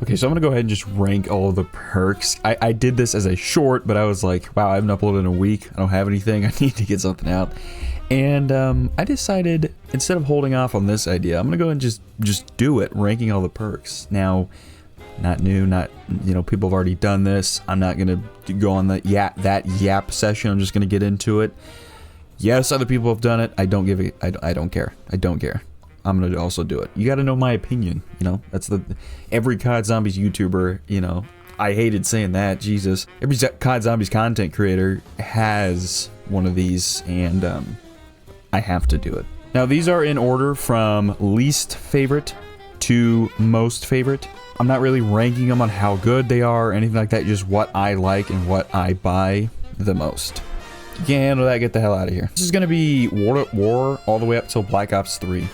Okay, so I'm gonna go ahead and just rank all of the perks. I did this as a short, but I was like, wow, I haven't uploaded in a week. I don't have anything. I need to get something out. And I decided, instead of holding off on this idea, I'm gonna go and just do it, ranking all the perks. Now, not new, not, you know, people have already done this. I'm not gonna go on that yap session. I'm just gonna get into it. Yes, other people have done it. I don't give it. I don't care. I don't care. I'm gonna also do it. You got to know my opinion. You know, that's every COD Zombies YouTuber. You know, I hated saying that. Jesus, every COD Zombies content creator has one of these, and I have to do it. Now these are in order from least favorite to most favorite. I'm not really ranking them on how good they are or anything like that. Just what I like and what I buy the most. You can't handle that, get the hell out of here. This is gonna be War all the way up till Black Ops 3.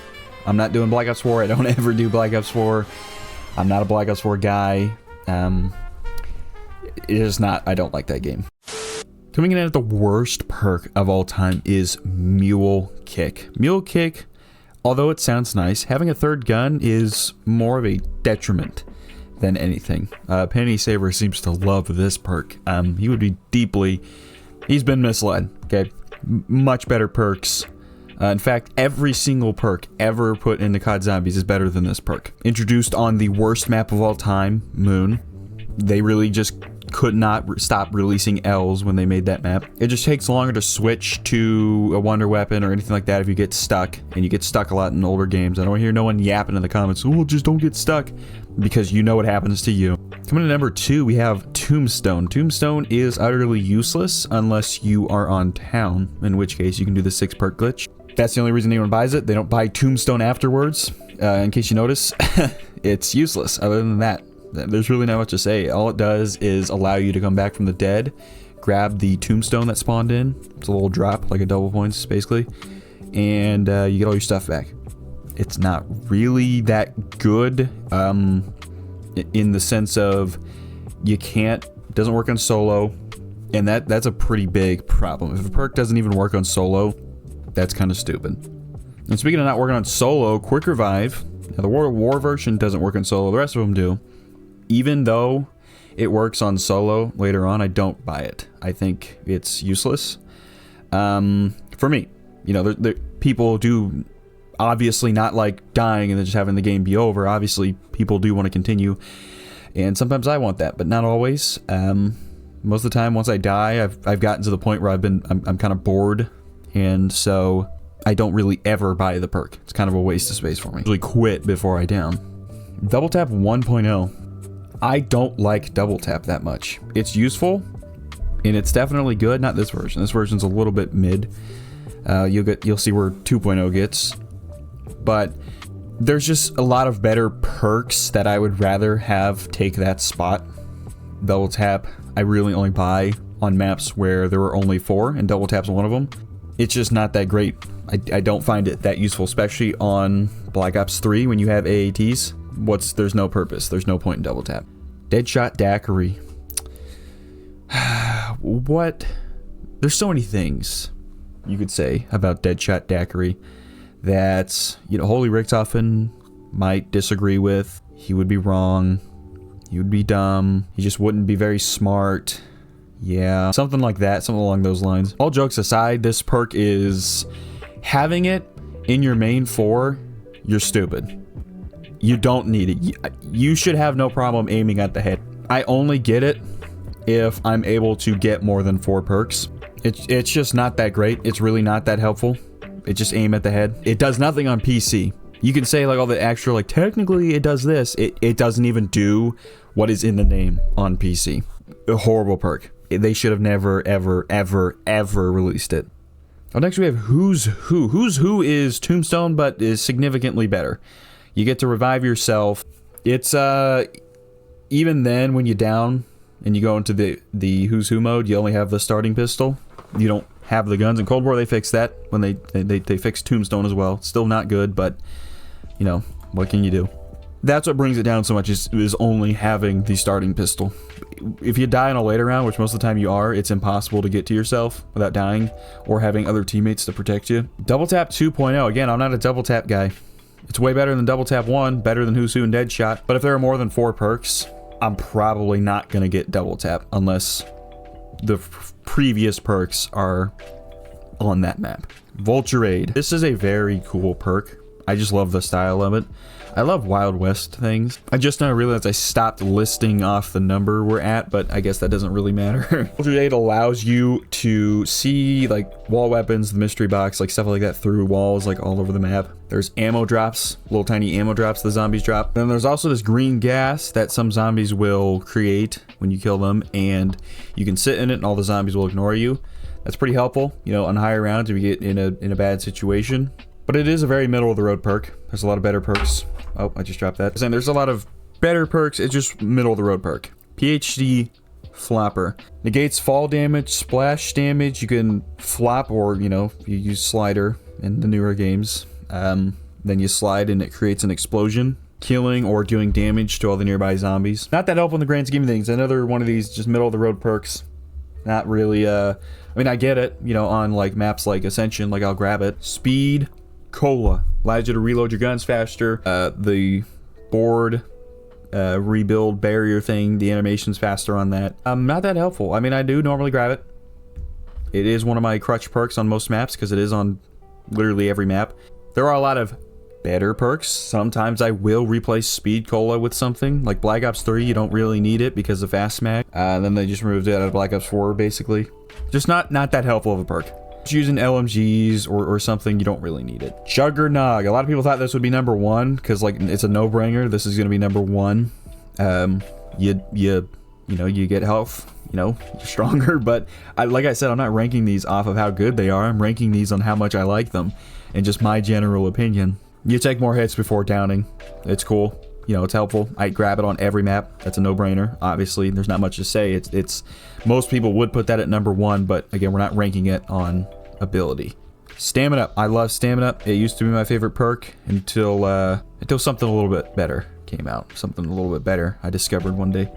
I'm not doing Black Ops 4. I don't ever do Black Ops 4. I'm not a Black Ops 4 guy. It is not. I don't like that game. Coming in at the worst perk of all time is Mule Kick. Mule Kick, although it sounds nice, having a third gun is more of a detriment than anything. Penny Saver seems to love this perk. He would be he's been misled. Okay, much better perks. In fact, every single perk ever put into COD Zombies is better than this perk. Introduced on the worst map of all time, Moon. They really just could not stop releasing L's when they made that map. It just takes longer to switch to a wonder weapon or anything like that if you get stuck, and you get stuck a lot in older games. I don't hear no one yapping in the comments, oh, just don't get stuck, because you know what happens to you. Coming to number 2, we have Tombstone. Tombstone is utterly useless unless you are on town, in which case you can do the 6 perk glitch. That's the only reason anyone buys it. They don't buy Tombstone afterwards. In case you notice, it's useless. Other than that, there's really not much to say. All it does is allow you to come back from the dead, grab the Tombstone that spawned in. It's a little drop, like a double points, basically. And you get all your stuff back. It's not really that good in the sense of it doesn't work on solo. And that's a pretty big problem. If a perk doesn't even work on solo, that's kind of stupid. And speaking of not working on solo, Quick Revive. Now the War version doesn't work on solo. The rest of them do. Even though it works on solo later on, I don't buy it. I think it's useless. For me, you know, people do obviously not like dying and then just having the game be over. Obviously, people do want to continue, and sometimes I want that, but not always. Most of the time, once I die, I've gotten to the point where I'm kind of bored. And so I don't really ever buy the perk. It's kind of a waste of space for me. I usually quit before I down. Double Tap 1.0. I don't like Double Tap that much. It's useful, and it's definitely good. Not this version. This version's a little bit mid. You'll see where 2.0 gets. But there's just a lot of better perks that I would rather have take that spot. Double Tap, I really only buy on maps where there were only 4, and Double Tap's one of them. It's just not that great. I don't find it that useful, especially on Black Ops 3 when you have AATs. There's no purpose. There's no point in Double Tap. Deadshot Daiquiri. What? There's so many things you could say about Deadshot Daiquiri that, you know, Holy Richtofen might disagree with. He would be wrong. He would be dumb. He just wouldn't be very smart. Yeah, something like that, something along those lines. All jokes aside, this perk is having it in your main 4, you're stupid. You don't need it. You should have no problem aiming at the head. I only get it if I'm able to get more than 4 perks. It's just not that great. It's really not that helpful. It just aim at the head. It does nothing on PC. You can say like all the extra, like technically it does this. It doesn't even do what is in the name on PC. A horrible perk. They should have never, ever, ever, ever released it. Oh, next we have Who's Who. Who's Who is Tombstone, but is significantly better. You get to revive yourself. It's, even then, when you down and you go into the Who's Who mode, you only have the starting pistol. You don't have the guns. In Cold War, they fixed that when they fixed Tombstone as well. Still not good, but, you know, what can you do? That's what brings it down so much, is only having the starting pistol. If you die in a later round, which most of the time you are, it's impossible to get to yourself without dying or having other teammates to protect you. Double Tap 2.0. Again, I'm not a Double Tap guy. It's way better than double tap 1, better than Who's Who and Deadshot. But if there are more than 4 perks, I'm probably not going to get double tap unless the previous perks are on that map. Vulture Aid. This is a very cool perk. I just love the style of it. I love Wild West things. I just now realized I stopped listing off the number we're at, but I guess that doesn't really matter. Vulture Aid allows you to see like wall weapons, the mystery box, like stuff like that through walls, like all over the map. There's ammo drops, little tiny ammo drops the zombies drop. Then there's also this green gas that some zombies will create when you kill them, and you can sit in it and all the zombies will ignore you. That's pretty helpful, you know, on higher rounds if you get in a bad situation. But it is a very middle of the road perk. There's a lot of better perks. Oh, I just dropped that. And there's a lot of better perks. It's just middle of the road perk. PhD Flopper. Negates fall damage, splash damage. You can flop, or, you know, you use slider in the newer games. Then you slide and it creates an explosion, killing or doing damage to all the nearby zombies. Not that helpful in the grand scheme of things. Another one of these just middle of the road perks. Not really, I mean, I get it, you know, on like maps like Ascension, like I'll grab it. Speed Cola allows you to reload your guns faster. The board rebuild barrier thing, the animation's faster on that. Not that helpful. I mean, I do normally grab it. It is one of my crutch perks on most maps because it is on literally every map. There are a lot of better perks. Sometimes I will replace Speed Cola with something like Black Ops 3. You don't really need it because of fast mag. Then they just removed it out of Black Ops 4 basically. Just not that helpful of a perk. Just using LMGs or something, you don't really need it. Juggernog. A lot of people thought this would be number 1 because like it's a no-brainer. This is going to be number 1. You know, you get health, you know, you're stronger. But like I said, I'm not ranking these off of how good they are. I'm ranking these on how much I like them and just my general opinion. You take more hits before downing. It's cool. You know, it's helpful. I grab it on every map. That's a no-brainer. Obviously, there's not much to say. It's most people would put that at number 1, but again, we're not ranking it on ability. Stamina. I love stamina. It used to be my favorite perk until something a little bit better came out. Something a little bit better I discovered one day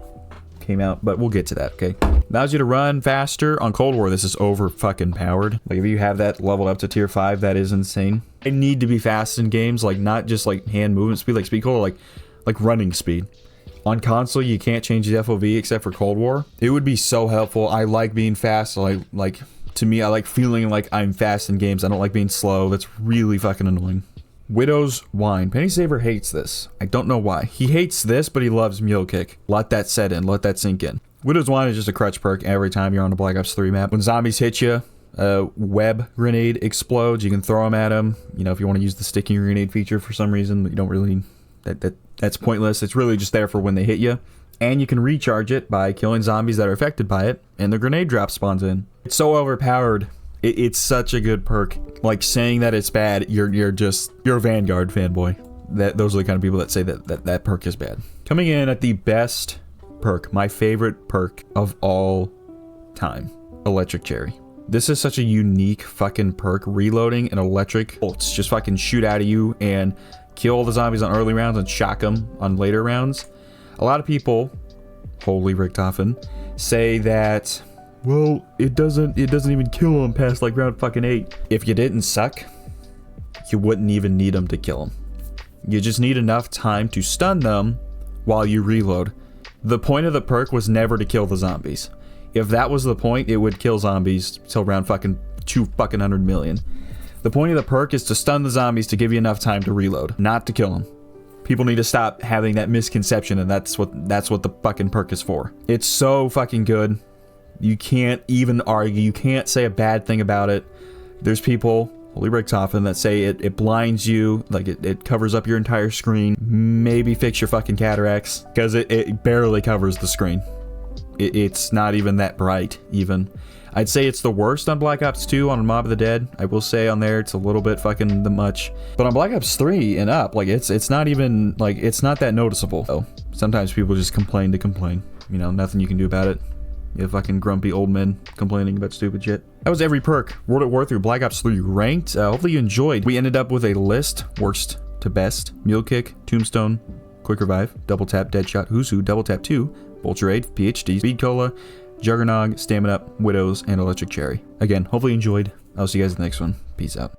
came out, but we'll get to that, okay? Allows you to run faster. On Cold War, this is over fucking powered. Like if you have that leveled up to tier 5, that is insane. I need to be fast in games, like not just like hand movement speed, like speed cola, like running speed. On console, you can't change the FOV except for Cold War. It would be so helpful. I like being fast. Like to me, I like feeling like I'm fast in games. I don't like being slow. That's really fucking annoying. Widow's Wine. Penny Saver hates this. I don't know why. He hates this, but he loves Mule Kick. Let that set in. Let that sink in. Widow's Wine is just a crutch perk every time you're on a Black Ops 3 map. When zombies hit you, a web grenade explodes. You can throw them at them. You know, if you want to use the sticking grenade feature for some reason, you don't really... That's pointless. It's really just there for when they hit you. And you can recharge it by killing zombies that are affected by it, and the grenade drop spawns in. It's so overpowered. It's such a good perk. Like saying that it's bad, you're a Vanguard fanboy. Those are the kind of people that say that perk is bad. Coming in at the best perk, my favorite perk of all time, Electric Cherry. This is such a unique fucking perk. Reloading and electric bolts just fucking shoot out of you and kill the zombies on early rounds and shock them on later rounds. A lot of people, holy Richtofen, say that, well, it doesn't even kill them past like round fucking 8. If you didn't suck, you wouldn't even need them to kill them. You just need enough time to stun them while you reload. The point of the perk was never to kill the zombies. If that was the point, it would kill zombies till round fucking 200 million. The point of the perk is to stun the zombies to give you enough time to reload, not to kill them. People need to stop having that misconception, and that's what the fucking perk is for. It's so fucking good. You can't even argue. You can't say a bad thing about it. There's people, holy Richtofen, that say it blinds you, like it covers up your entire screen. Maybe fix your fucking cataracts, because it barely covers the screen. It's not even that bright, even. I'd say it's the worst on Black Ops 2 on Mob of the Dead. I will say on there it's a little bit fucking the much. But on Black Ops 3 and up, like it's not even, like, it's not that noticeable. So sometimes people just complain to complain. You know, nothing you can do about it. You fucking grumpy old men complaining about stupid shit. That was every perk World at War through Black Ops 3 ranked. Hopefully you enjoyed. We ended up with a list, worst to best. Mule Kick, Tombstone, Quick Revive, Double Tap, Deadshot, Who's Who, Double Tap 2, Vulture Aid, PhD, Speed Cola, Juggernog, Stamina, Widows, and Electric Cherry. Again, hopefully you enjoyed. I'll see you guys in the next one. Peace out.